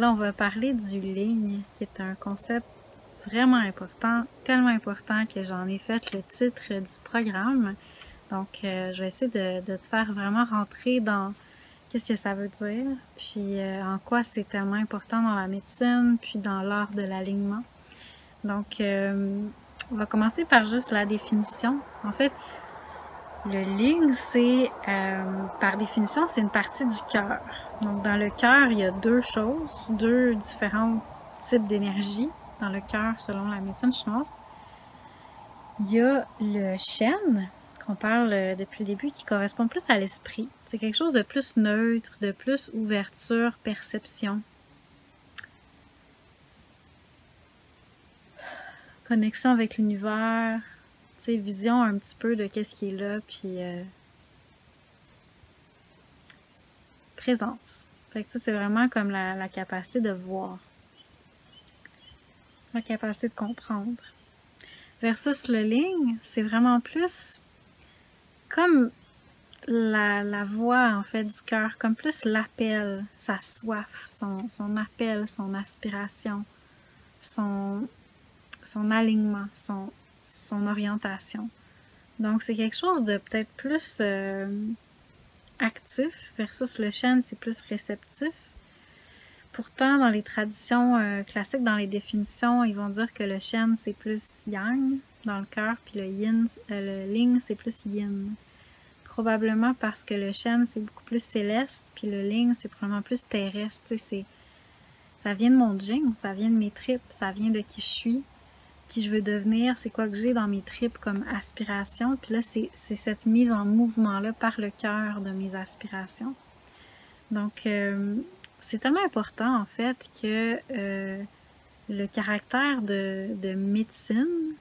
là, on va parler du ligne, qui est un concept vraiment important, tellement important que j'en ai fait le titre du programme. Donc, je vais essayer de te faire vraiment rentrer dans qu'est-ce que ça veut dire, puis en quoi c'est tellement important dans la médecine, puis dans l'art de l'alignement. Donc, on va commencer par juste la définition. En fait, le ligne, c'est, par définition, c'est une partie du cœur. Donc, dans le cœur, il y a deux choses, deux différents types d'énergie dans le cœur selon la médecine chinoise. Il y a le Shen, qu'on parle depuis le début, qui correspond plus à l'esprit. C'est quelque chose de plus neutre, de plus ouverture, perception. Connexion avec l'univers, vision un petit peu de qu'est-ce qui est là, puis présence. Fait que ça, c'est vraiment comme la capacité de voir, la capacité de comprendre. Versus le ligne, c'est vraiment plus comme la voix, en fait, du cœur, comme plus l'appel, sa soif, son appel, son aspiration, son alignement, son orientation. Donc, c'est quelque chose de peut-être plus actif versus le Shen, c'est plus réceptif. Pourtant, dans les traditions classiques, dans les définitions, ils vont dire que le Shen, c'est plus yang dans le cœur, puis le Ling, c'est plus yin. Probablement parce que le Shen, c'est beaucoup plus céleste, puis le Ling, c'est probablement plus terrestre. Ça vient de mon Jing, ça vient de mes tripes, ça vient de qui je suis, qui je veux devenir, c'est quoi que j'ai dans mes tripes comme aspiration. Puis là, c'est cette mise en mouvement-là par le cœur de mes aspirations. Donc, c'est tellement important, en fait, que le caractère de médecine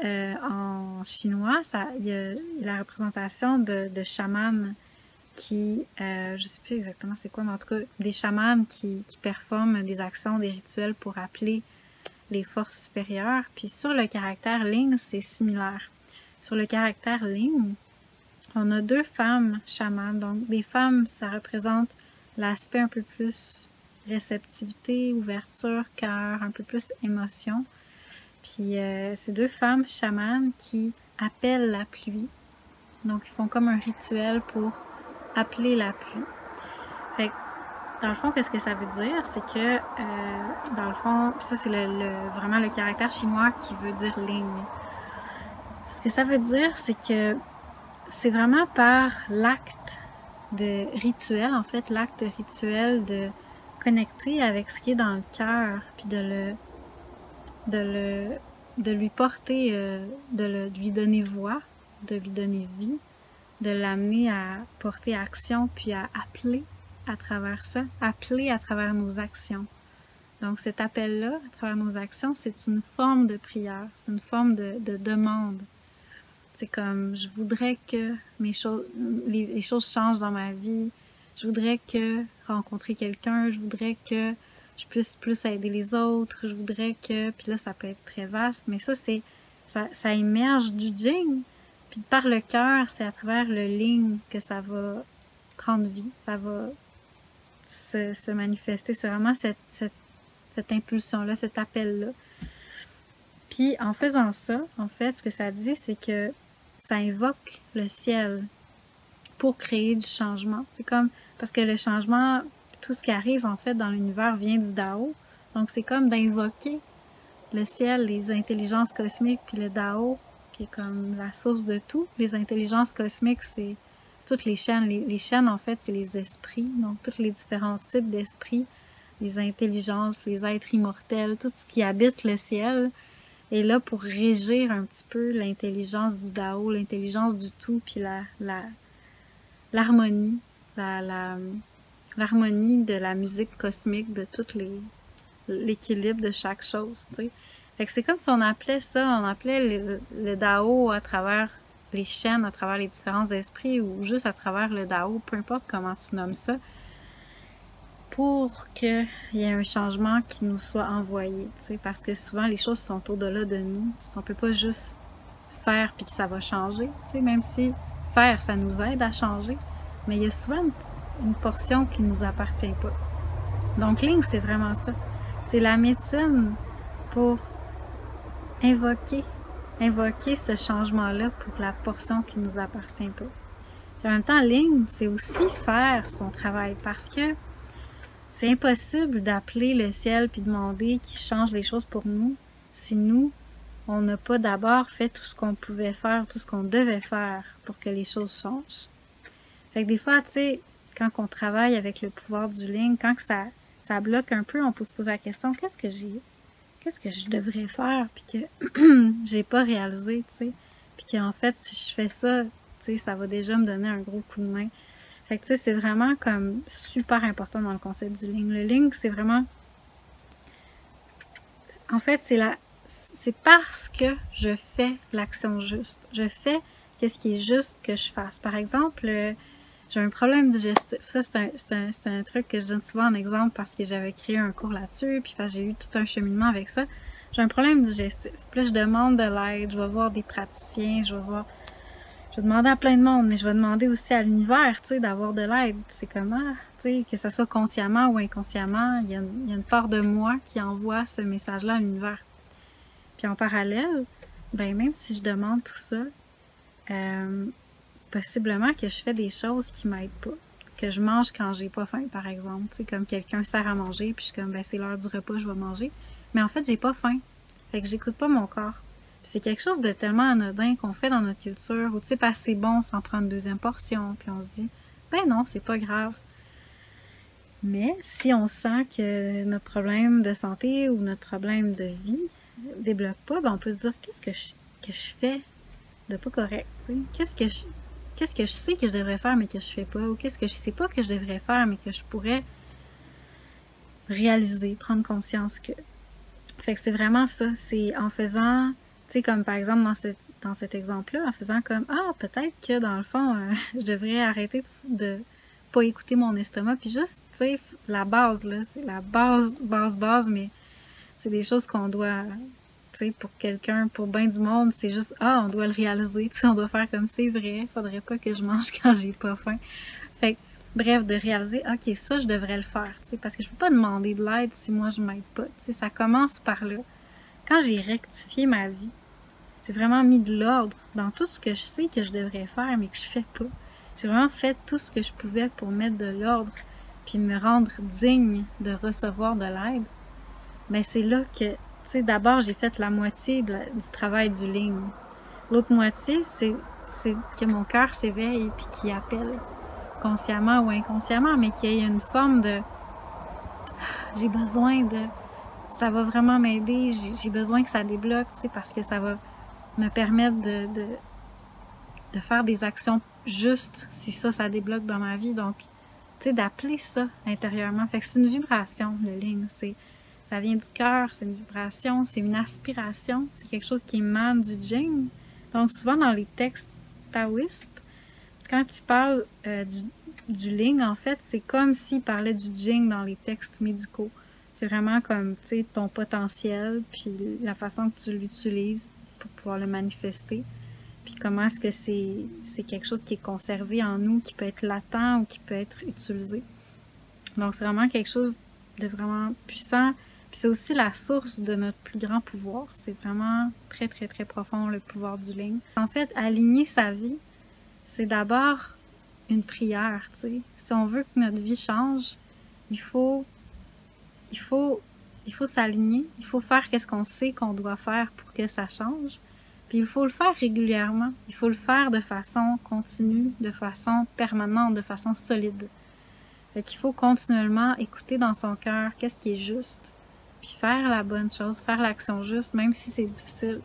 en chinois, il y a la représentation de chamans qui, je sais plus exactement c'est quoi, mais en tout cas, des chamans qui performent des actions, des rituels pour appeler les forces supérieures. Puis sur le caractère Ling, c'est similaire. Sur le caractère Ling, on a deux femmes chamanes. Donc, des femmes, ça représente l'aspect un peu plus réceptivité, ouverture, cœur, un peu plus émotion. Puis, c'est deux femmes chamanes qui appellent la pluie. Donc, ils font comme un rituel pour appeler la pluie. Fait que, dans le fond, qu'est-ce que ça veut dire? C'est que, dans le fond, ça c'est vraiment le caractère chinois qui veut dire Ling. Ce que ça veut dire, c'est que c'est vraiment par l'acte de rituel, en fait, l'acte rituel de connecter avec ce qui est dans le cœur, puis de lui porter, de lui donner voix, de lui donner vie, de l'amener à porter action, puis à appeler à travers ça, appeler à travers nos actions. Donc cet appel-là, à travers nos actions, c'est une forme de prière, c'est une forme de demande. C'est comme, je voudrais que les choses changent dans ma vie, je voudrais que rencontrer quelqu'un, je voudrais que je puisse plus aider les autres, je voudrais que, puis là ça peut être très vaste, mais ça émerge du Jing, puis par le cœur, c'est à travers le Ling que ça va prendre vie, ça va se manifester. C'est vraiment cette impulsion-là, cet appel-là. Puis en faisant ça, en fait, ce que ça dit, c'est que ça invoque le ciel pour créer du changement. C'est comme, parce que le changement, tout ce qui arrive en fait dans l'univers vient du Dao. Donc c'est comme d'invoquer le ciel, les intelligences cosmiques, puis le Dao, qui est comme la source de tout. Les intelligences cosmiques, c'est toutes les chaînes. Les chaînes, en fait, c'est les esprits. Donc, tous les différents types d'esprits, les intelligences, les êtres immortels, tout ce qui habite le ciel est là pour régir un petit peu l'intelligence du Dao, l'intelligence du tout, puis l'harmonie, l'harmonie de la musique cosmique, de tout l'équilibre de chaque chose, tu sais. Fait que c'est comme si on appelait le Dao à travers les chaînes, à travers les différents esprits, ou juste à travers le Dao, peu importe comment tu nommes ça, pour qu'il y ait un changement qui nous soit envoyé, tu sais, parce que souvent les choses sont au-delà de nous. On peut pas juste faire puis que ça va changer, tu sais, même si faire, ça nous aide à changer, mais il y a souvent une portion qui nous appartient pas. Donc, Ling, c'est vraiment ça. C'est la médecine pour invoquer ce changement-là pour la portion qui nous appartient pas. Puis en même temps, Ling, c'est aussi faire son travail parce que c'est impossible d'appeler le ciel puis demander qu'il change les choses pour nous si nous, on n'a pas d'abord fait tout ce qu'on pouvait faire, tout ce qu'on devait faire pour que les choses changent. Fait que des fois, tu sais, quand on travaille avec le pouvoir du Ling, quand que ça bloque un peu, on peut se poser la question, qu'est-ce que je devrais faire puis que j'ai pas réalisé, tu sais. Puis qu'en fait, si je fais ça, tu sais, ça va déjà me donner un gros coup de main. Fait que tu sais, c'est vraiment comme super important dans le concept du Ling. Le Ling, c'est vraiment... En fait, c'est parce que je fais l'action juste. Je fais qu'est-ce qui est juste que je fasse. Par exemple, j'ai un problème digestif. Ça, c'est un truc que je donne souvent en exemple parce que j'avais créé un cours là-dessus, puis parce que j'ai eu tout un cheminement avec ça. J'ai un problème digestif. Puis là, je demande de l'aide, je vais voir des praticiens, je vais demander à plein de monde, mais je vais demander aussi à l'univers, tu sais, d'avoir de l'aide. C'est comment, tu sais, que ce soit consciemment ou inconsciemment, il y a une part de moi qui envoie ce message-là à l'univers. Puis en parallèle, ben même si je demande tout ça, possiblement que je fais des choses qui m'aident pas. Que je mange quand j'ai pas faim, par exemple. Tu sais, comme quelqu'un sert à manger, puis je suis comme, ben c'est l'heure du repas, je vais manger. Mais en fait, j'ai pas faim. Fait que j'écoute pas mon corps. Puis c'est quelque chose de tellement anodin qu'on fait dans notre culture, où tu sais, parce que c'est bon sans prendre une deuxième portion, puis on se dit, ben non, c'est pas grave. Mais si on sent que notre problème de santé ou notre problème de vie débloque pas, ben on peut se dire, qu'est-ce que je fais de pas correct, tu sais? Qu'est-ce que je sais que je devrais faire mais que je fais pas? Ou qu'est-ce que je sais pas que je devrais faire mais que je pourrais réaliser, prendre conscience que... Fait que c'est vraiment ça. C'est en faisant, tu sais, comme par exemple dans cet exemple-là, en faisant comme, ah, peut-être que dans le fond, je devrais arrêter de pas écouter mon estomac. Puis juste, tu sais, la base, là, c'est la base, mais c'est des choses qu'on doit... Tu sais, pour quelqu'un, pour bien du monde, c'est juste, ah, on doit le réaliser, tu sais, on doit faire comme c'est vrai, faudrait pas que je mange quand j'ai pas faim. Fait que, bref, de réaliser, ok, ça, je devrais le faire, tu sais, parce que je peux pas demander de l'aide si moi je m'aide pas, tu sais, ça commence par là. Quand j'ai rectifié ma vie, j'ai vraiment mis de l'ordre dans tout ce que je sais que je devrais faire, mais que je fais pas. J'ai vraiment fait tout ce que je pouvais pour mettre de l'ordre, puis me rendre digne de recevoir de l'aide. Ben, c'est là que d'abord, j'ai fait la moitié du travail du Ling. L'autre moitié, c'est que mon cœur s'éveille puis qu'il appelle, consciemment ou inconsciemment, mais qu'il y ait une forme de « j'ai besoin de... ça va vraiment m'aider, j'ai besoin que ça débloque, parce que ça va me permettre de faire des actions justes si ça débloque dans ma vie. » Donc, d'appeler ça intérieurement. Fait que c'est une vibration, le Ling. Ça vient du cœur, c'est une vibration, c'est une aspiration, c'est quelque chose qui émane du Jing. Donc souvent dans les textes taoïstes, quand ils parlent du Ling, en fait, c'est comme s'ils parlaient du Jing dans les textes médicaux. C'est vraiment comme, tu sais, ton potentiel, puis la façon que tu l'utilises pour pouvoir le manifester. Puis comment est-ce que c'est quelque chose qui est conservé en nous, qui peut être latent ou qui peut être utilisé. Donc c'est vraiment quelque chose de vraiment puissant. Puis c'est aussi la source de notre plus grand pouvoir. C'est vraiment très, très, très profond, le pouvoir du Ling. En fait, aligner sa vie, c'est d'abord une prière, tu sais. Si on veut que notre vie change, il faut s'aligner. Il faut faire ce qu'on sait qu'on doit faire pour que ça change. Puis il faut le faire régulièrement. Il faut le faire de façon continue, de façon permanente, de façon solide. Fait qu'il faut continuellement écouter dans son cœur qu'est-ce qui est juste, puis faire la bonne chose, faire l'action juste, même si c'est difficile,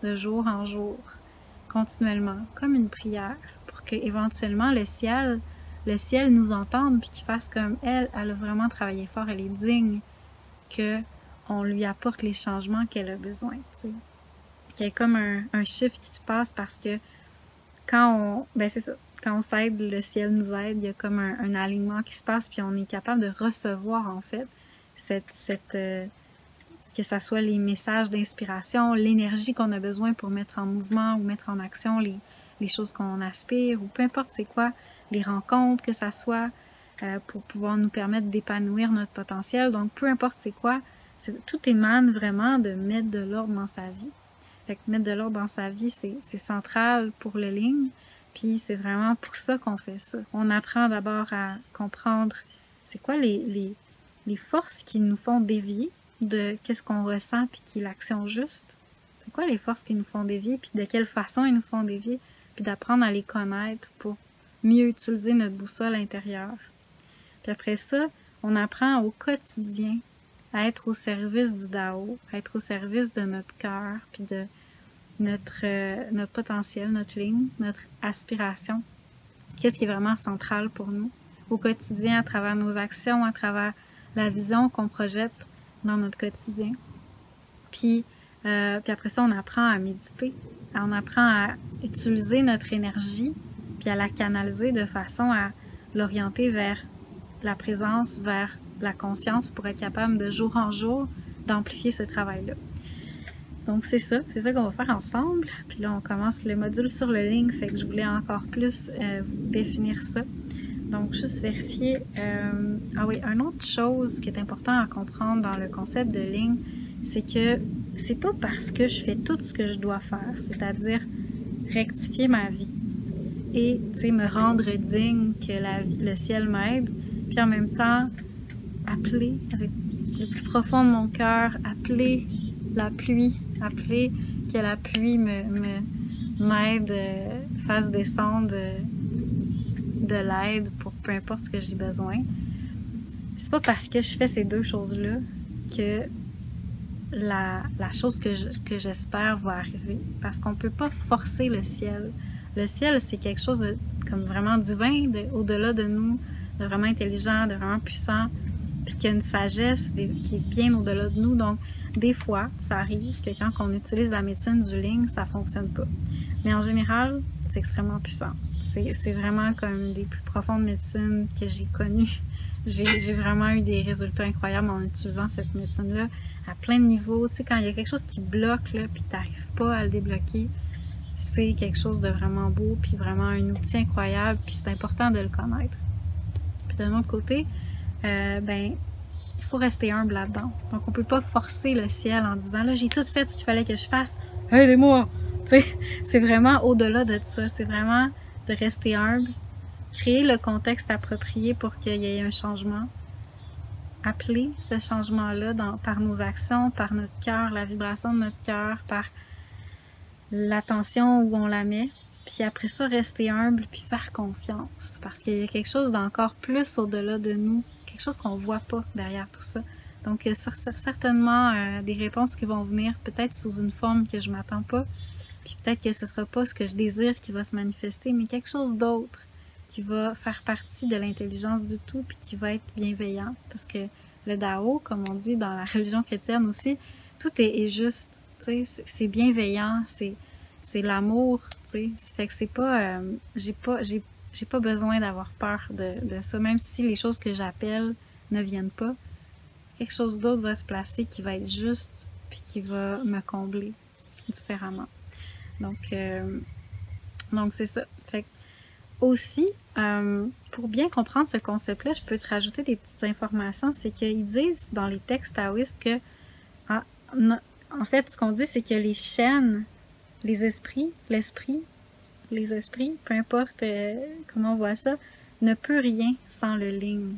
de jour en jour, continuellement, comme une prière, pour qu'éventuellement le ciel nous entende, puis qu'il fasse comme elle a vraiment travaillé fort, elle est digne qu'on lui apporte les changements qu'elle a besoin, tu sais. Qu'il y ait comme un shift qui se passe parce que quand on s'aide, le ciel nous aide, il y a comme un alignement qui se passe, puis on est capable de recevoir, en fait, que ça soit les messages d'inspiration, l'énergie qu'on a besoin pour mettre en mouvement ou mettre en action les choses qu'on aspire, ou peu importe c'est quoi, les rencontres, que ça soit pour pouvoir nous permettre d'épanouir notre potentiel. Donc, peu importe c'est quoi, tout émane vraiment de mettre de l'ordre dans sa vie. Fait que mettre de l'ordre dans sa vie, c'est central pour le Ling. Puis c'est vraiment pour ça qu'on fait ça. On apprend d'abord à comprendre c'est quoi les forces qui nous font dévier de qu'est-ce qu'on ressent puis qui est l'action juste. C'est quoi les forces qui nous font dévier puis de quelle façon ils nous font dévier, puis d'apprendre à les connaître pour mieux utiliser notre boussole intérieure. Puis après ça, on apprend au quotidien à être au service du Dao, à être au service de notre cœur, puis de notre potentiel, notre ligne, notre aspiration. Qu'est-ce qui est vraiment central pour nous au quotidien, à travers nos actions, à travers la vision qu'on projette dans notre quotidien. Puis après ça, on apprend à méditer, on apprend à utiliser notre énergie, puis à la canaliser de façon à l'orienter vers la présence, vers la conscience pour être capable de jour en jour d'amplifier ce travail-là. Donc c'est ça qu'on va faire ensemble. Puis là, on commence le module sur le Ling, fait que je voulais encore plus vous définir ça. Donc, juste vérifier. Ah oui, une autre chose qui est important à comprendre dans le concept de Ling, c'est que c'est pas parce que je fais tout ce que je dois faire, c'est-à-dire rectifier ma vie et, tu sais, me rendre digne que le ciel m'aide, puis en même temps, appeler avec le plus profond de mon cœur, appeler la pluie, appeler que la pluie m'aide, fasse descendre de l'aide pour peu importe ce que j'ai besoin. C'est pas parce que je fais ces deux choses-là que la chose que j'espère va arriver. Parce qu'on peut pas forcer le ciel. Le ciel, c'est quelque chose de comme vraiment divin, au-delà de nous, de vraiment intelligent, de vraiment puissant, puis qu'il y a une sagesse qui est bien au-delà de nous. Donc, des fois, ça arrive que quand on utilise la médecine du Ling, ça fonctionne pas. Mais en général, c'est extrêmement puissant. C'est vraiment comme des plus profondes médecines que j'ai connues. J'ai vraiment eu des résultats incroyables en utilisant cette médecine-là à plein de niveaux. Tu sais, quand il y a quelque chose qui bloque, là, puis tu n'arrives pas à le débloquer, c'est quelque chose de vraiment beau, puis vraiment un outil incroyable, puis c'est important de le connaître. Puis d'un autre côté, il faut rester humble là-dedans. Donc, on peut pas forcer le ciel en disant « Là, j'ai tout fait ce qu'il fallait que je fasse. Aidez-moi! » Tu sais, c'est vraiment au-delà de ça. C'est vraiment de rester humble, créer le contexte approprié pour qu'il y ait un changement, appeler ce changement-là par nos actions, par notre cœur, la vibration de notre cœur, par l'attention où on la met, puis après ça, rester humble, puis faire confiance, parce qu'il y a quelque chose d'encore plus au-delà de nous, quelque chose qu'on voit pas derrière tout ça. Donc, il y a certainement des réponses qui vont venir, peut-être sous une forme que je m'attends pas, puis peut-être que ce sera pas ce que je désire qui va se manifester, mais quelque chose d'autre qui va faire partie de l'intelligence du tout, puis qui va être bienveillant, parce que le Dao, comme on dit dans la religion chrétienne aussi, tout est juste, tu sais, c'est bienveillant, c'est l'amour, tu sais, fait que c'est pas, j'ai pas besoin d'avoir peur de ça, même si les choses que j'appelle ne viennent pas, quelque chose d'autre va se placer qui va être juste, puis qui va me combler différemment. Donc c'est ça. Fait que aussi, pour bien comprendre ce concept-là, je peux te rajouter des petites informations. C'est qu'ils disent dans les textes taoïstes que, en fait, ce qu'on dit, c'est que les chaînes, les esprits, peu importe comment on voit ça, ne peut rien sans le Ling.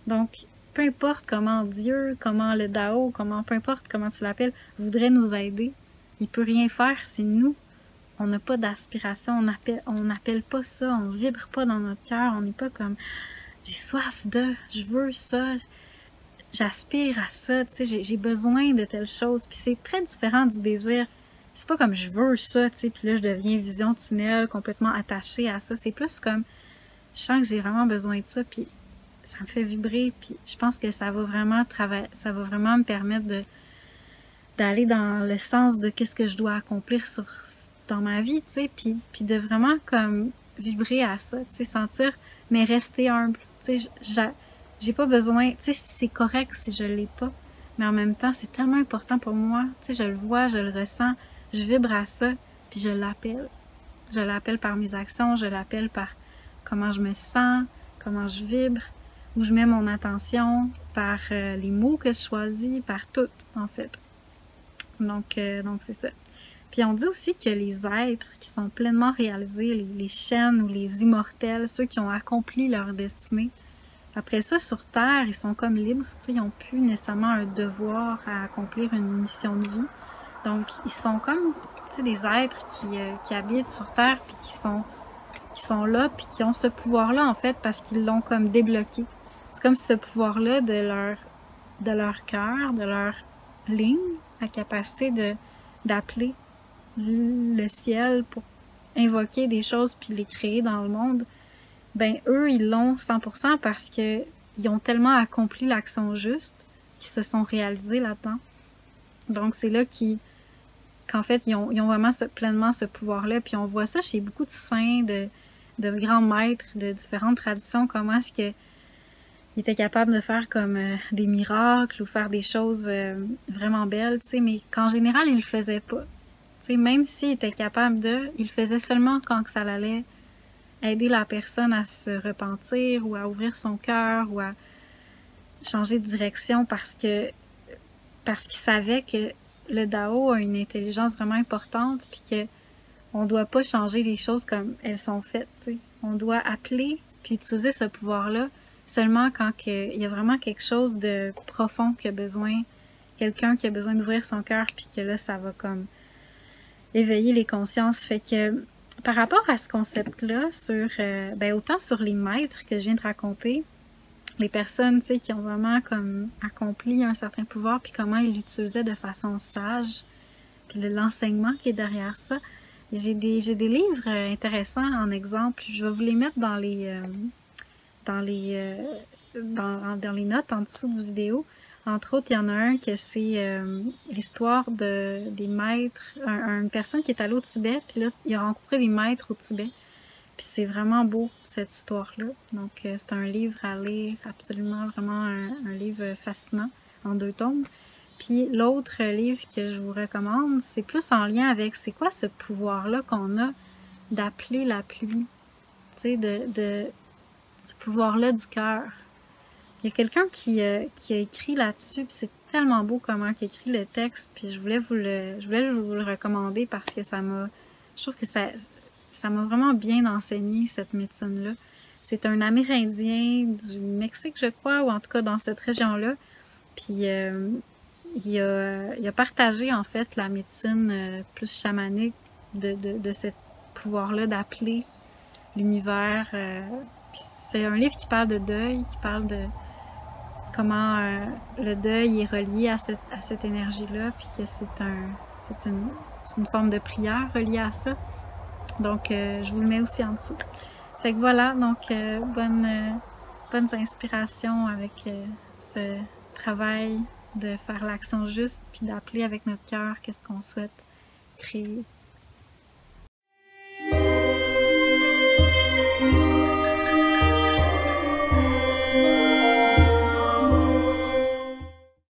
Donc, peu importe comment Dieu, comment le Dao, peu importe comment tu l'appelles, voudrait nous aider, il peut rien faire si nous, on n'a pas d'aspiration, on n'appelle pas ça, on vibre pas dans notre cœur, on n'est pas comme j'ai soif de, je veux ça, j'aspire à ça, tu sais, j'ai besoin de telle chose. Puis c'est très différent du désir. C'est pas comme je veux ça, tu sais, puis là je deviens vision tunnel, complètement attachée à ça. C'est plus comme je sens que j'ai vraiment besoin de ça, puis ça me fait vibrer, puis je pense que ça va vraiment me permettre d'aller dans le sens de qu'est-ce que je dois accomplir dans ma vie, tu sais, puis de vraiment comme vibrer à ça, tu sais, sentir, mais rester humble, tu sais, j'ai pas besoin, tu sais, c'est correct si je l'ai pas, mais en même temps, c'est tellement important pour moi, tu sais, je le vois, je le ressens, je vibre à ça, puis je l'appelle par mes actions, je l'appelle par comment je me sens, comment je vibre, où je mets mon attention, par les mots que je choisis, par tout, en fait. Donc c'est ça. Puis on dit aussi que les êtres qui sont pleinement réalisés, les chênes ou les immortels, ceux qui ont accompli leur destinée, après ça, sur Terre, ils sont comme libres, ils n'ont plus nécessairement un devoir à accomplir une mission de vie. Donc, ils sont comme des êtres qui habitent sur Terre, puis qui sont là, puis qui ont ce pouvoir-là, en fait, parce qu'ils l'ont comme débloqué. C'est comme si ce pouvoir-là de leur cœur, de leur ligne, la capacité d'appeler le ciel pour invoquer des choses puis les créer dans le monde, ben eux, ils l'ont 100% parce que ils ont tellement accompli l'action juste qu'ils se sont réalisés là-dedans. Donc c'est là qu'en fait, ils ont vraiment pleinement ce pouvoir-là. Puis on voit ça chez beaucoup de saints, de grands maîtres de différentes traditions, comment est-ce qu'ils étaient capables de faire comme des miracles ou faire des choses vraiment belles, tu sais, mais qu'en général, ils le faisaient pas. Tu sais, même s'ils étaient capables ils le faisaient seulement quand ça allait aider la personne à se repentir ou à ouvrir son cœur ou à changer de direction parce qu'ils savaient que le Dao a une intelligence vraiment importante puis que on doit pas changer les choses comme elles sont faites, t'sais. On doit appeler puis utiliser ce pouvoir-là seulement quand il y a vraiment quelque chose de profond qui a besoin, quelqu'un qui a besoin d'ouvrir son cœur puis que là ça va comme éveiller les consciences. Fait que par rapport à ce concept-là, sur autant sur les maîtres que je viens de raconter, les personnes qui ont vraiment comme accompli un certain pouvoir, puis comment ils l'utilisaient de façon sage, puis l'enseignement qui est derrière ça. J'ai des livres intéressants en exemple. Je vais vous les mettre dans les notes en dessous du vidéo. Entre autres, il y en a un que c'est l'histoire des maîtres, une personne qui est allée au Tibet, puis là, il a rencontré des maîtres au Tibet. Puis c'est vraiment beau, cette histoire-là. Donc, c'est un livre à lire, absolument, vraiment un livre fascinant, en 2 tomes. Puis l'autre livre que je vous recommande, c'est plus en lien avec, c'est quoi ce pouvoir-là qu'on a d'appeler la pluie? Tu sais, ce pouvoir-là du cœur. Il y a quelqu'un qui a écrit là-dessus, puis c'est tellement beau comment il a écrit le texte, puis je voulais vous le recommander parce que je trouve que ça m'a vraiment bien enseigné cette médecine-là. C'est un Amérindien du Mexique, je crois, ou en tout cas dans cette région-là, puis il a partagé en fait la médecine plus chamanique de ce pouvoir-là d'appeler l'univers. Puis c'est un livre qui parle de deuil, qui parle de comment le deuil est relié à cette énergie-là, puis que c'est une forme de prière reliée à ça. Donc, je vous le mets aussi en dessous. Fait que voilà, donc bonnes inspirations avec ce travail de faire l'action juste, puis d'appeler avec notre cœur qu'est-ce qu'on souhaite créer.